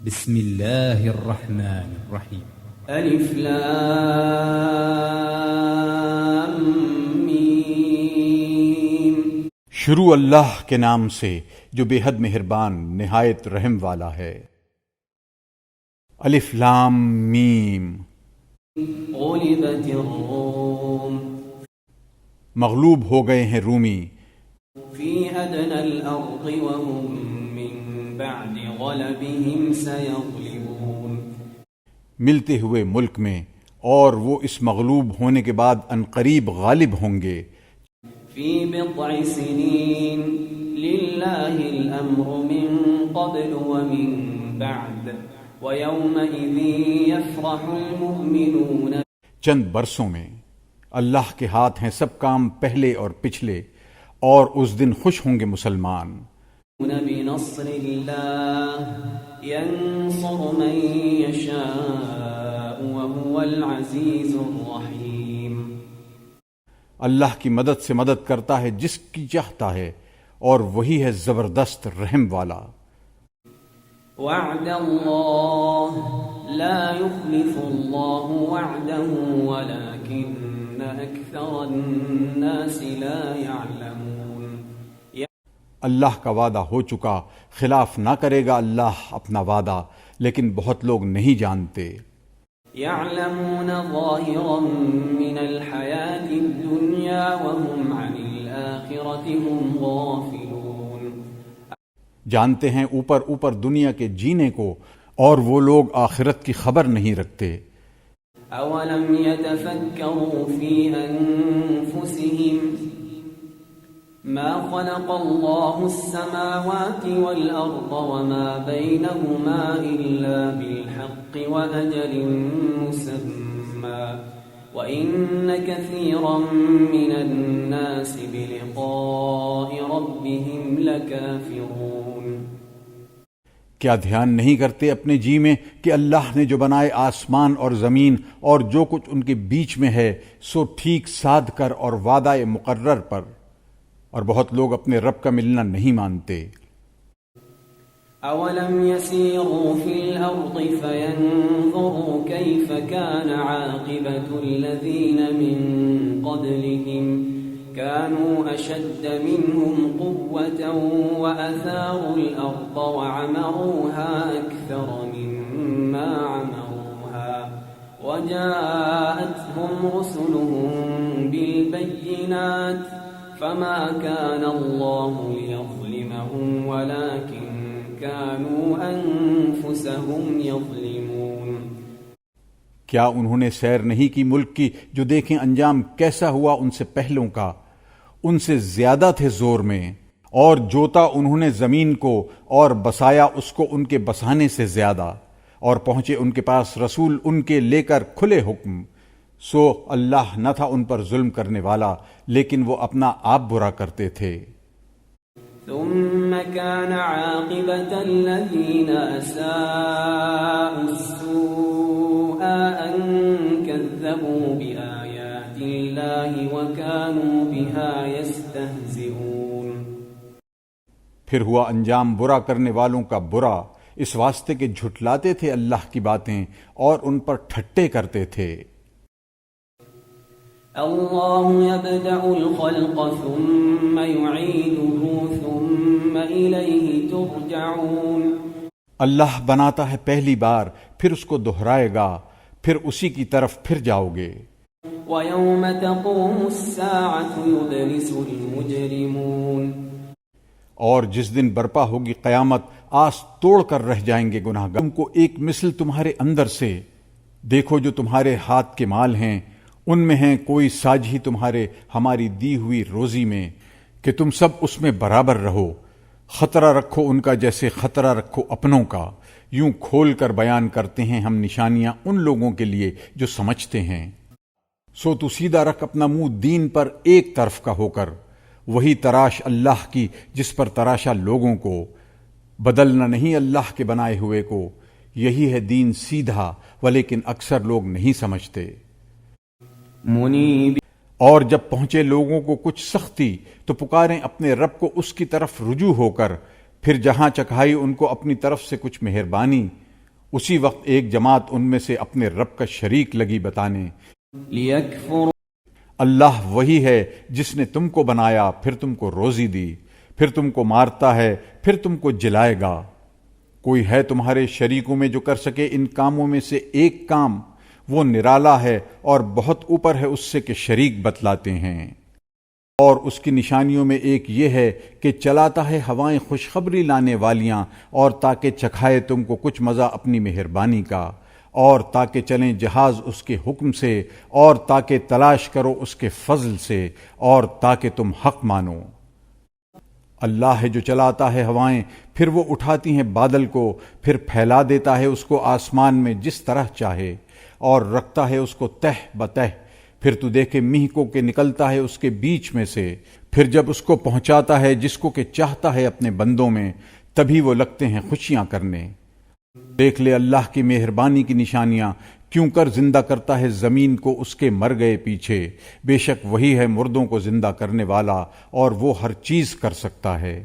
بسم اللہ الرحمن الرحیم. الف لام میم. شروع اللہ کے نام سے جو بے حد مہربان نہایت رحم والا ہے. الف لام میم. غلبت الروم. مغلوب ہو گئے ہیں رومی. فی ادنى الارض وهم من بعد غلبهم سيغلبون. ملتے ہوئے ملک میں، اور وہ اس مغلوب ہونے کے بعد عنقریب غالب ہوں گے. فی بضع سنین للہ الامر من قبل ومن بعد ویومئذ یفرح المؤمنون. چند برسوں میں اللہ کے ہاتھ ہیں سب کام، پہلے اور پچھلے، اور اس دن خوش ہوں گے مسلمان. بنصر اللہ ينصر من يشاء وهو العزيز الرحيم. اللہ کی مدد سے مدد کرتا ہے جس کی چاہتا ہے، اور وہی ہے زبردست رحم والا. وعد اللہ لا يخلف اللہ وعده ولكن اکثر الناس لا يعلمون. اللہ کا وعدہ ہو چکا، خلاف نہ کرے گا اللہ اپنا وعدہ، لیکن بہت لوگ نہیں جانتے. يعلمون ظاہرا من الحیاة الدنیا وهم عن الآخرة هم غافلون. جانتے ہیں اوپر اوپر دنیا کے جینے کو، اور وہ لوگ آخرت کی خبر نہیں رکھتے. اولم يتفکروا فی انفسهم ما خلق الله السماوات والأرض وما بينهما إلا بالحق وأجل مسمى وإن كثيرا من الناس بلقاء ربهم لكافرون. کیا دھیان نہیں کرتے اپنے جی میں کہ اللہ نے جو بنائے آسمان اور زمین اور جو کچھ ان کے بیچ میں ہے، سو ٹھیک سادھ کر اور وعدہ مقرر پر، اور بہت لوگ اپنے رب کا ملنا نہیں مانتے. اولم يسيروا في الارض فينظروا كيف كان عاقبة الذين من قبلهم كانوا اشد منهم قوة واثاروا الارض وعمروها اكثر مما عمروها وجاءتهم رسلهم بالبينات فما كان الله ليظلمهم ولكن كانوا أنفسهم يظلمون. کیا انہوں نے سیر نہیں کی ملک کی، جو دیکھیں انجام کیسا ہوا ان سے پہلوں کا؟ ان سے زیادہ تھے زور میں، اور جوتا انہوں نے زمین کو اور بسایا اس کو ان کے بسانے سے زیادہ، اور پہنچے ان کے پاس رسول ان کے لے کر کھلے حکم. سو اللہ نہ تھا ان پر ظلم کرنے والا، لیکن وہ اپنا آپ برا کرتے تھے. ثم كان عاقبة الذين أساءوا السوء أن كذبوا بآيات الله وكانوا بها يستهزئون. پھر ہوا انجام برا کرنے والوں کا برا، اس واسطے کہ جھٹلاتے تھے اللہ کی باتیں اور ان پر ٹھٹے کرتے تھے. اللہ یبدأ الخلق ثم یعیدہ ثم الیہ ترجعون. اللہ بناتا ہے پہلی بار، پھر اس کو دہرائے گا، پھر اسی کی طرف پھر جاؤ گے. ویوم تقوم الساعة یبلس المجرمون. اور جس دن برپا ہوگی قیامت، آس توڑ کر رہ جائیں گے گناہگار. تم کو ایک مثل تمہارے اندر سے دیکھو جو تمہارے ہاتھ کے مال ہیں، ان میں ہیں کوئی ساجھی تمہارے ہماری دی ہوئی روزی میں، کہ تم سب اس میں برابر رہو. خطرہ رکھو ان کا جیسے خطرہ رکھو اپنوں کا. یوں کھول کر بیان کرتے ہیں ہم نشانیاں ان لوگوں کے لیے جو سمجھتے ہیں. سو تو سیدھا رکھ اپنا منہ دین پر ایک طرف کا ہو کر، وہی تراش اللہ کی جس پر تراشا لوگوں کو. بدلنا نہیں اللہ کے بنائے ہوئے کو. یہی ہے دین سیدھا، ولیکن اکثر لوگ نہیں سمجھتے. منیب. اور جب پہنچے لوگوں کو کچھ سختی تو پکاریں اپنے رب کو اس کی طرف رجوع ہو کر، پھر جہاں چکھائی ان کو اپنی طرف سے کچھ مہربانی، اسی وقت ایک جماعت ان میں سے اپنے رب کا شریک لگی بتانے، لِيَكْفُرُوا اللہ وہی ہے جس نے تم کو بنایا، پھر تم کو روزی دی، پھر تم کو مارتا ہے، پھر تم کو جلائے گا۔ کوئی ہے تمہارے شریکوں میں جو کر سکے ان کاموں میں سے ایک کام؟ وہ نرالا ہے اور بہت اوپر ہے اس سے کہ شریک بتلاتے ہیں۔ اور اس کی نشانیوں میں ایک یہ ہے کہ چلاتا ہے ہوائیں خوشخبری لانے والیاں، اور تاکہ چکھائے تم کو کچھ مزہ اپنی مہربانی کا، اور تاکہ چلیں جہاز اس کے حکم سے، اور تاکہ تلاش کرو اس کے فضل سے، اور تاکہ تم حق مانو۔ اللہ ہے جو چلاتا ہے ہوائیں، پھر وہ اٹھاتی ہیں بادل کو، پھر پھیلا دیتا ہے اس کو آسمان میں جس طرح چاہے، اور رکھتا ہے اس کو تہ بتہ، پھر تو دیکھے میہ کو کہ نکلتا ہے اس کے بیچ میں سے، پھر جب اس کو پہنچاتا ہے جس کو کہ چاہتا ہے اپنے بندوں میں، تبھی وہ لگتے ہیں خوشیاں کرنے۔ دیکھ لے اللہ کی مہربانی کی نشانیاں، کیوں کر زندہ کرتا ہے زمین کو اس کے مر گئے پیچھے، بے شک وہی ہے مردوں کو زندہ کرنے والا، اور وہ ہر چیز کر سکتا ہے۔